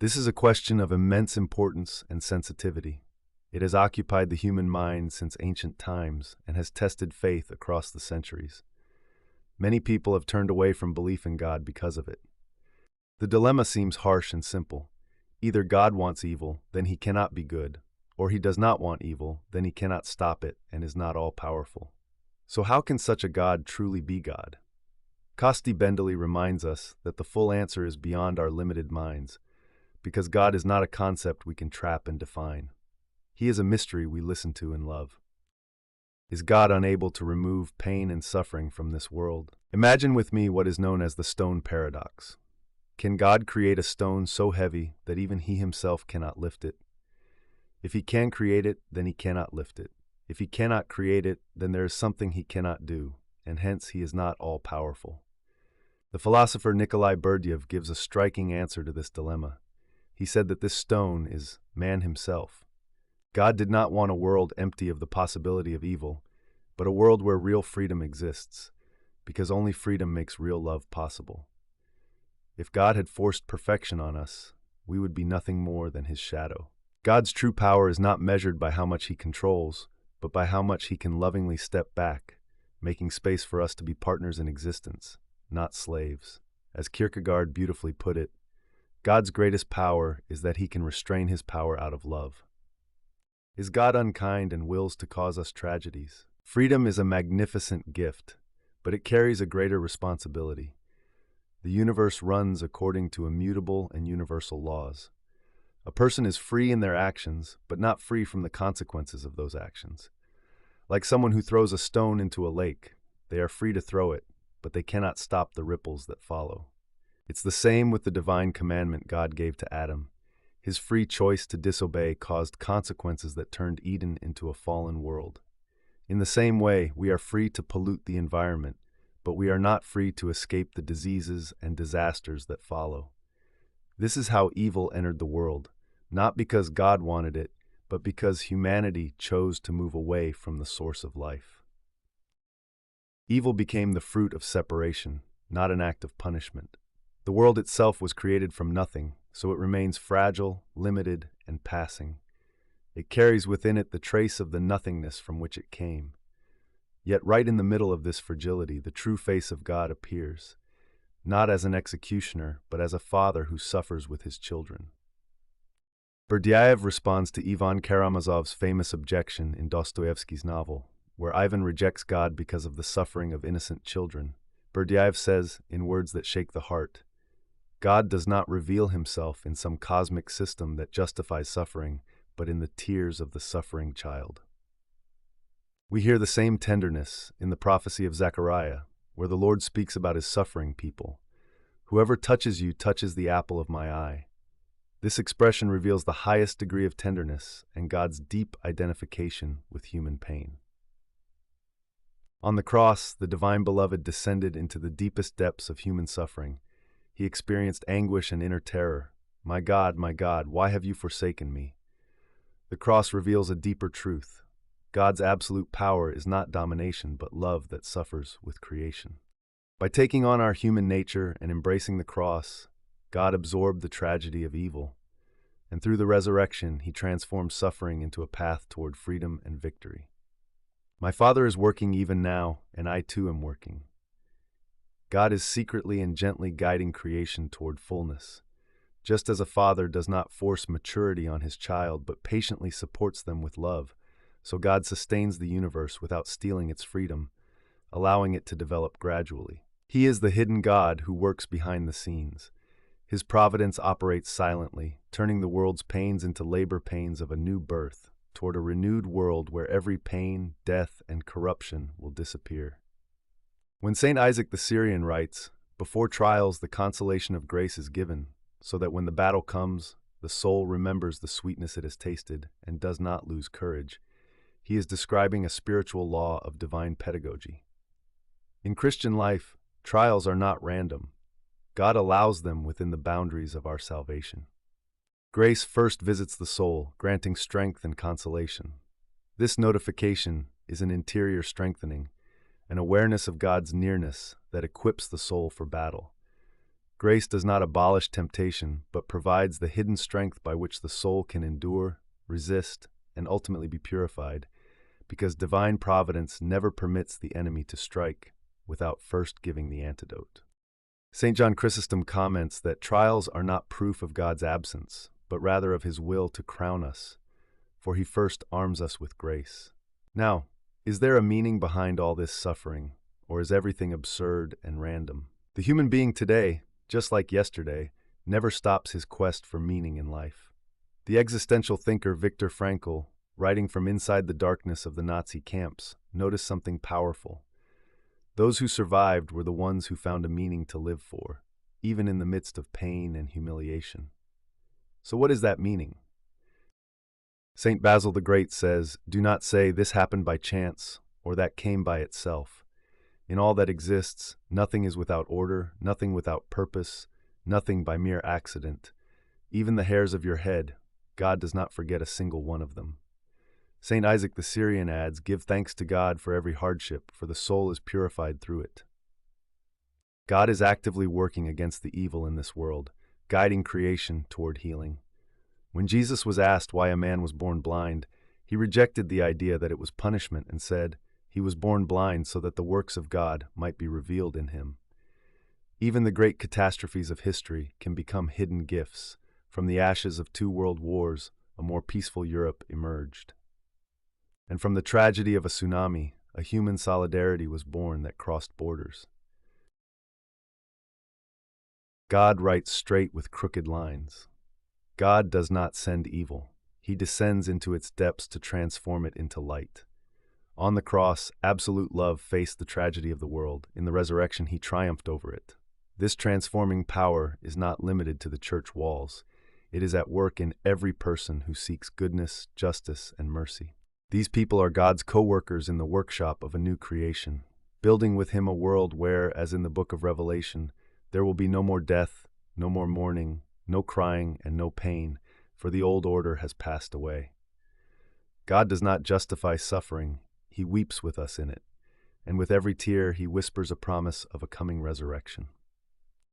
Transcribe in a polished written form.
This is a question of immense importance and sensitivity. It has occupied the human mind since ancient times and has tested faith across the centuries. Many people have turned away from belief in God because of it. The dilemma seems harsh and simple. Either God wants evil, then he cannot be good, or he does not want evil, then he cannot stop it and is not all-powerful. So how can such a God truly be God? Kosti Bendali reminds us that the full answer is beyond our limited minds, because God is not a concept we can trap and define. He is a mystery we listen to and love. Is God unable to remove pain and suffering from this world? Imagine with me what is known as the stone paradox. Can God create a stone so heavy that even he himself cannot lift it? If he can create it, then he cannot lift it. If he cannot create it, then there is something he cannot do, and hence he is not all-powerful. The philosopher Nikolai Berdyaev gives a striking answer to this dilemma. He said that this stone is man himself. God did not want a world empty of the possibility of evil, but a world where real freedom exists, because only freedom makes real love possible. If God had forced perfection on us, we would be nothing more than his shadow. God's true power is not measured by how much he controls, but by how much he can lovingly step back, making space for us to be partners in existence, not slaves. As Kierkegaard beautifully put it, God's greatest power is that he can restrain his power out of love. Is God unkind and wills to cause us tragedies? Freedom is a magnificent gift, but it carries a greater responsibility. The universe runs according to immutable and universal laws. A person is free in their actions, but not free from the consequences of those actions. Like someone who throws a stone into a lake, they are free to throw it, but they cannot stop the ripples that follow. It's the same with the divine commandment God gave to Adam. His free choice to disobey caused consequences that turned Eden into a fallen world. In the same way, we are free to pollute the environment, but we are not free to escape the diseases and disasters that follow. This is how evil entered the world, not because God wanted it, but because humanity chose to move away from the source of life. Evil became the fruit of separation, not an act of punishment. The world itself was created from nothing, so it remains fragile, limited, and passing. It carries within it the trace of the nothingness from which it came. Yet right in the middle of this fragility, the true face of God appears, not as an executioner, but as a father who suffers with his children. Berdyaev responds to Ivan Karamazov's famous objection in Dostoevsky's novel, where Ivan rejects God because of the suffering of innocent children. Berdyaev says, in words that shake the heart, God does not reveal himself in some cosmic system that justifies suffering, but in the tears of the suffering child. We hear the same tenderness in the prophecy of Zechariah, where the Lord speaks about his suffering people. Whoever touches you touches the apple of my eye. This expression reveals the highest degree of tenderness and God's deep identification with human pain. On the cross, the divine beloved descended into the deepest depths of human suffering. He experienced anguish and inner terror. My God, why have you forsaken me? The cross reveals a deeper truth. God's absolute power is not domination, but love that suffers with creation. By taking on our human nature and embracing the cross, God absorbed the tragedy of evil, and through the resurrection, he transformed suffering into a path toward freedom and victory. My Father is working even now, and I too am working. God is secretly and gently guiding creation toward fullness. Just as a father does not force maturity on his child, but patiently supports them with love, so God sustains the universe without stealing its freedom, allowing it to develop gradually. He is the hidden God who works behind the scenes. His providence operates silently, turning the world's pains into labor pains of a new birth, toward a renewed world where every pain, death, and corruption will disappear. When St. Isaac the Syrian writes, before trials the consolation of grace is given, so that when the battle comes, the soul remembers the sweetness it has tasted and does not lose courage, he is describing a spiritual law of divine pedagogy. In Christian life, trials are not random. God allows them within the boundaries of our salvation. Grace first visits the soul, granting strength and consolation. This notification is an interior strengthening, an awareness of God's nearness that equips the soul for battle. Grace does not abolish temptation, but provides the hidden strength by which the soul can endure, resist, and ultimately be purified, because divine providence never permits the enemy to strike without first giving the antidote. St. John Chrysostom comments that trials are not proof of God's absence, but rather of his will to crown us, for he first arms us with grace. Now, is there a meaning behind all this suffering, or is everything absurd and random? The human being today, just like yesterday, never stops his quest for meaning in life. The existential thinker Viktor Frankl, writing from inside the darkness of the Nazi camps, noticed something powerful. Those who survived were the ones who found a meaning to live for, even in the midst of pain and humiliation. So what is that meaning? St. Basil the Great says, "Do not say, 'This happened by chance,' or 'that came by itself.' In all that exists, nothing is without order, nothing without purpose, nothing by mere accident. Even the hairs of your head, God does not forget a single one of them." St. Isaac the Syrian adds, "Give thanks to God for every hardship, for the soul is purified through it." God is actively working against the evil in this world, guiding creation toward healing. When Jesus was asked why a man was born blind, he rejected the idea that it was punishment and said, "He was born blind so that the works of God might be revealed in him." Even the great catastrophes of history can become hidden gifts. From the ashes of 2 world wars, a more peaceful Europe emerged. And from the tragedy of a tsunami, a human solidarity was born that crossed borders. God writes straight with crooked lines. God does not send evil. He descends into its depths to transform it into light. On the cross, absolute love faced the tragedy of the world. In the resurrection, he triumphed over it. This transforming power is not limited to the church walls. It is at work in every person who seeks goodness, justice, and mercy. These people are God's co-workers in the workshop of a new creation, building with him a world where, as in the book of Revelation, there will be no more death, no more mourning, no crying, and no pain, for the old order has passed away. God does not justify suffering, he weeps with us in it, and with every tear he whispers a promise of a coming resurrection.